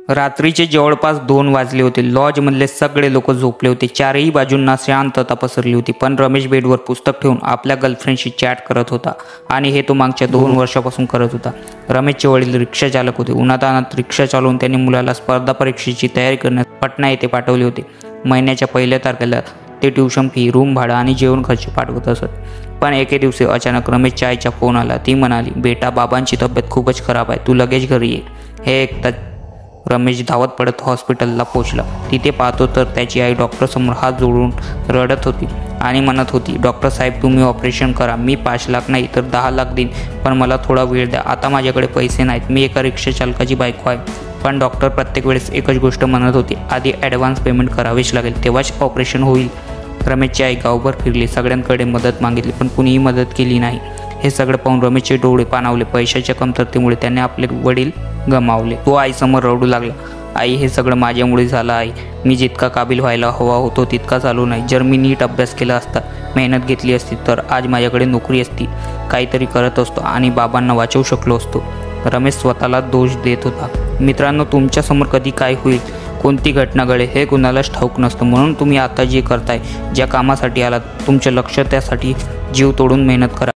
रात्रीचे जवळपास 2 वाजले होते. लॉजमधले सगळे लोक झोपले होते. चारही बाजूंना शांतता पसरली होती. पण रमेश बेडवर पुस्तक ठेवून आपल्या गर्लफ्रेंडशी चॅट करत होता आणि हे तो मागच्या 2 वर्षापासून करत होता. रमेशचे वडील रिक्षा चालक होते. उन्हातान्हात रिक्षा चालवून त्यांनी मुलाला स्पर्धा परीक्षेची तयारी करण्यास पटना येथे पाठवले होते. महिन्याच्या पहिल्या तारखेला ते ट्युशन फी, रूम भाडं आणि जेवण खर्च पाठवत असत. पण एके दिवशी अचानक रमेशच्या आईचा फोन आला. ती म्हणाली, बेटा, बाबांची तब्येत खूपच खराब आहे, तू लगेच घरी ये. हे ऐकताच रमेश धावत पडत हॉस्पिटलला पोहोचला. तिथे पाहतो तर त्याची आई डॉक्टरसमोर हात जोडून रडत होती आणि म्हणत होती, डॉक्टर साहेब, तुम्ही ऑपरेशन करा. मी 5 लाख नाही तर 10 लाख देईन, पण मला थोडा वेळ द्या. आता माझ्याकडे पैसे नाहीत. मी एका रिक्षा चालकाची बायको आहे. पण डॉक्टर प्रत्येक वेळेस एकच गोष्ट म्हणत होती, आधी ॲडव्हान्स पेमेंट करावेच लागेल, तेव्हाच ऑपरेशन होईल. रमेशची आई गावभर फिरली, सगळ्यांकडे मदत मागितली, पण कुणीही मदत केली नाही. हे सगळं पाहून रमेशचे डोळे पाणावले. पैशाच्या कमतरतेमुळे त्याने आपले वडील गमावले. तो आईसमोर रडू लागला. आई, हे सगळं माझ्यामुळे झालं आहे. मी जितका काबिल व्हायला हवा होतो तितका चालू नाही. जर मी नीट अभ्यास केला असता, मेहनत घेतली असती, तर आज माझ्याकडे नोकरी असती, काहीतरी करत असतो आणि बाबांना वाचवू शकलो असतो. रमेश स्वतःला दोष देत होता. मित्रांनो, तुमच्यासमोर कधी काय होईल, कोणती घटना घडेल हे कुणालाच ठाऊक नसतं. म्हणून तुम्ही आता जे करताय, ज्या कामासाठी आलात, तुमचं लक्ष त्यासाठी जीव तोडून मेहनत करा.